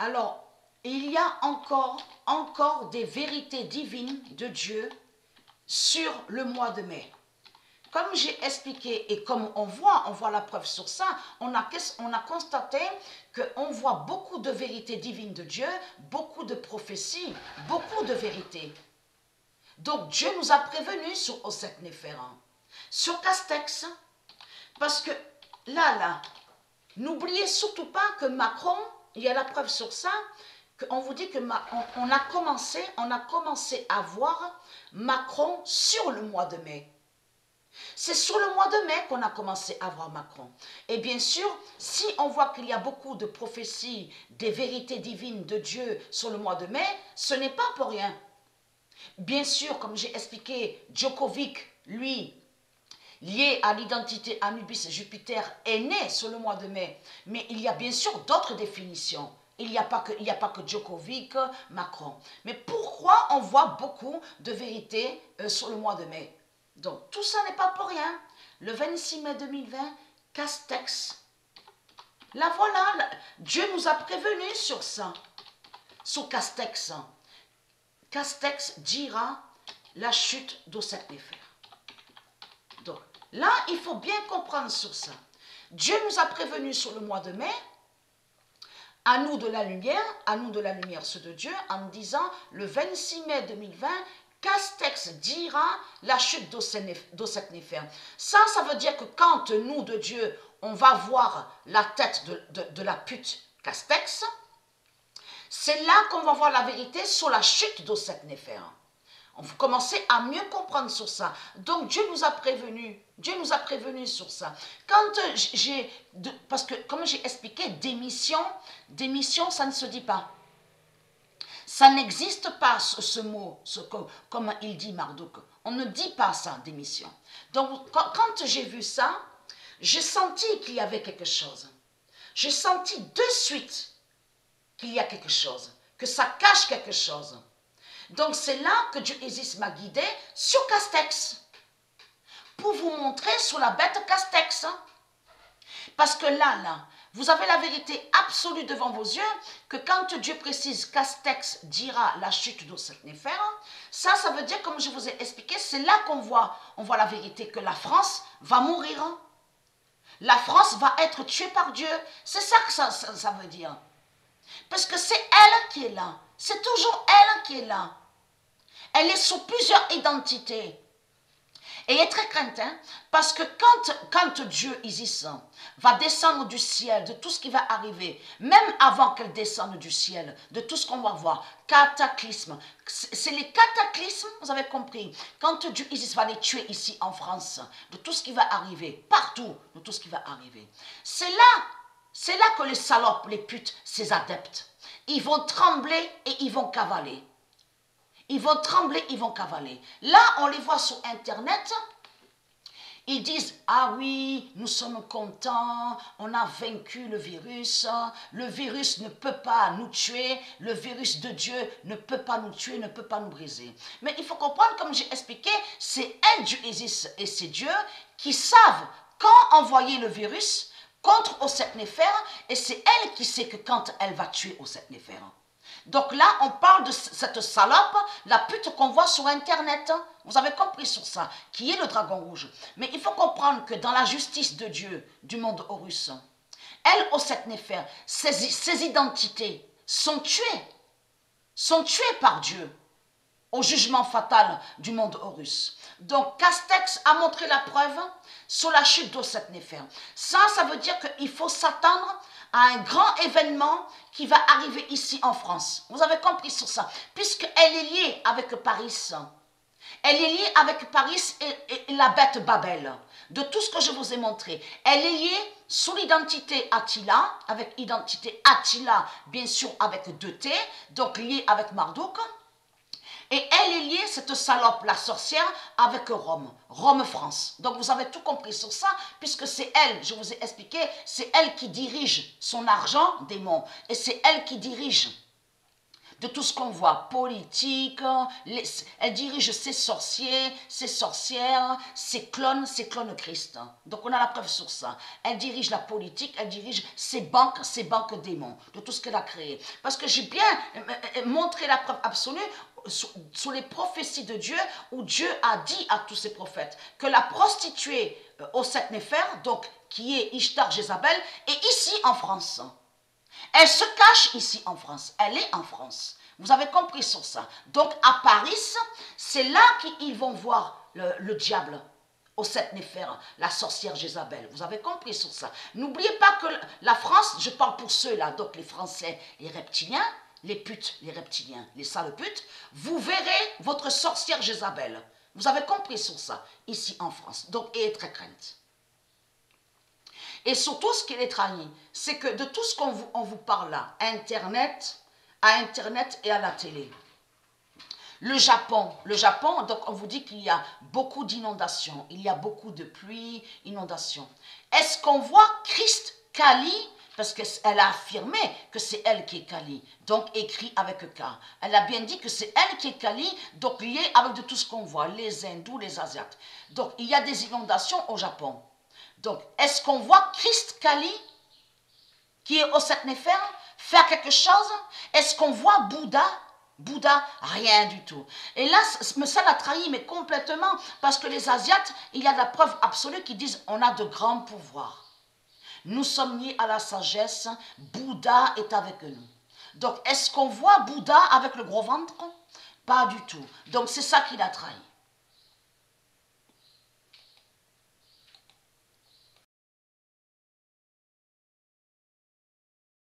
Alors, il y a encore des vérités divines de Dieu sur le mois de mai. Comme j'ai expliqué et comme on voit la preuve sur ça, on a constaté qu'on voit beaucoup de vérités divines de Dieu, beaucoup de prophéties, beaucoup de vérités. Donc Dieu nous a prévenus sur Osset Néphérant, sur Castex, parce que là, n'oubliez surtout pas que Macron, il y a la preuve sur ça, qu'on vous dit qu'on a commencé à voir Macron sur le mois de mai. C'est sur le mois de mai qu'on a commencé à voir Macron. Et bien sûr, si on voit qu'il y a beaucoup de prophéties, des vérités divines de Dieu sur le mois de mai, ce n'est pas pour rien. Bien sûr, comme j'ai expliqué, Djokovic, lui, lié à l'identité Anubis-Jupiter, est né sur le mois de mai. Mais il y a bien sûr d'autres définitions. Il n'y a pas que Djokovic, Macron. Mais pourquoi on voit beaucoup de vérités sur le mois de mai? Donc, tout ça n'est pas pour rien. Le 26 mai 2020, Castex. Là, voilà, Dieu nous a prévenus sur ça, sur Castex. Castex dira la chute d'Osset Néphère. Donc, là, il faut bien comprendre sur ça. Dieu nous a prévenus sur le mois de mai, à nous de la lumière, ceux de Dieu, en disant, le 26 mai 2020, Castex dira la chute d'Osset Néphère. Ça veut dire que quand nous de Dieu, on va voir la tête de la pute Castex, c'est là qu'on va voir la vérité sur la chute d'Osset Néphère. On va commencer à mieux comprendre sur ça. Donc Dieu nous a prévenus. Dieu nous a prévenus sur ça. Parce que comme j'ai expliqué, démission, ça ne se dit pas. Ça n'existe pas ce mot, comme il dit Marduk. On ne dit pas ça, démission. Donc quand j'ai vu ça, j'ai senti qu'il y avait quelque chose. J'ai senti de suite qu'il y a quelque chose, que ça cache quelque chose. Donc c'est là que Dieu Isis m'a guidé sur Castex, pour vous montrer sur la bête Castex. Parce que là, vous avez la vérité absolue devant vos yeux, que quand Dieu précise Castex dira la chute d'Osset Néphère, ça veut dire, comme je vous ai expliqué, c'est là qu'on voit la vérité, que la France va mourir. La France va être tuée par Dieu. C'est ça que ça veut dire. Parce que c'est elle qui est là. C'est toujours elle qui est là. Elle est sous plusieurs identités. Et il est très crainte, parce que quand Dieu, Isis, va descendre du ciel, de tout ce qui va arriver, même avant qu'elle descende du ciel, de tout ce qu'on va voir, cataclysme, c'est les cataclysmes, vous avez compris, quand Dieu, Isis, va les tuer ici en France, de tout ce qui va arriver, partout, de tout ce qui va arriver, c'est là que les salopes, les putes, ces adeptes, ils vont trembler et ils vont cavaler. Ils vont trembler, ils vont cavaler. Là, on les voit sur Internet. Ils disent, ah oui, nous sommes contents, on a vaincu le virus ne peut pas nous tuer, le virus de Dieu ne peut pas nous tuer, ne peut pas nous briser. Mais il faut comprendre, comme j'ai expliqué, c'est elle, Dieu Isis, et c'est Dieu qui savent quand envoyer le virus contre Osset Néphère, et c'est elle qui sait que quand elle va tuer Osset Néphère. Donc là, on parle de cette salope, la pute qu'on voit sur Internet. Vous avez compris sur ça, qui est le dragon rouge. Mais il faut comprendre que dans la justice de Dieu, du monde Horus, elle, Osset Néphère, ses identités sont tuées par Dieu au jugement fatal du monde Horus. Donc Castex a montré la preuve sur la chute d'Osset Néphère. Ça veut dire qu'il faut s'attendre à un grand événement qui va arriver ici en France. Vous avez compris sur ça, puisqu'elle est liée avec Paris. Elle est liée avec Paris et la bête Babel, de tout ce que je vous ai montré. Elle est liée sous l'identité Attila, avec identité Attila, bien sûr avec 2 T, donc liée avec Marduk. Et elle est liée, cette salope, la sorcière, avec Rome, France. Donc vous avez tout compris sur ça, puisque c'est elle, je vous ai expliqué, c'est elle qui dirige son argent, démon, et c'est elle qui dirige. de tout ce qu'on voit, politique, elle dirige ses sorciers, ses sorcières, ses clones Christ. Donc on a la preuve sur ça. Elle dirige la politique, elle dirige ses banques démons, de tout ce qu'elle a créé. Parce que j'ai bien montré la preuve absolue sur les prophéties de Dieu, où Dieu a dit à tous ses prophètes que la prostituée au sept néphers, donc qui est Ishtar Jézabel, est ici en France. Elle se cache ici en France. Elle est en France. Vous avez compris sur ça. Donc à Paris, c'est là qu'ils vont voir le diable au sept néphers, la sorcière Jézabel. Vous avez compris sur ça. N'oubliez pas que la France, je parle pour ceux-là, donc les Français, les reptiliens, les putes, les reptiliens, les sales putes, vous verrez votre sorcière Jézabel. Vous avez compris sur ça, ici en France. Donc, et très crainte. Et surtout, ce qui est trahi, c'est que de tout ce qu'on vous parle là, à Internet et à la télé, le Japon, donc on vous dit qu'il y a beaucoup d'inondations, il y a beaucoup de pluie, inondations. Est-ce qu'on voit Christ Kali, parce qu'elle a affirmé que c'est elle qui est Kali, donc écrit avec K. Elle a bien dit que c'est elle qui est Kali, donc liée avec de tout ce qu'on voit, les hindous, les asiates. Donc il y a des inondations au Japon. Donc, est-ce qu'on voit Christ Kali, qui est au sept néphers, faire quelque chose? Est-ce qu'on voit Bouddha, rien du tout. Et là, ça l'a trahi, mais complètement, parce que les Asiates, il y a de la preuve absolue qui disent on a de grands pouvoirs. Nous sommes liés à la sagesse, Bouddha est avec nous. Donc, est-ce qu'on voit Bouddha avec le gros ventre? Pas du tout. Donc, c'est ça qui l'a trahi.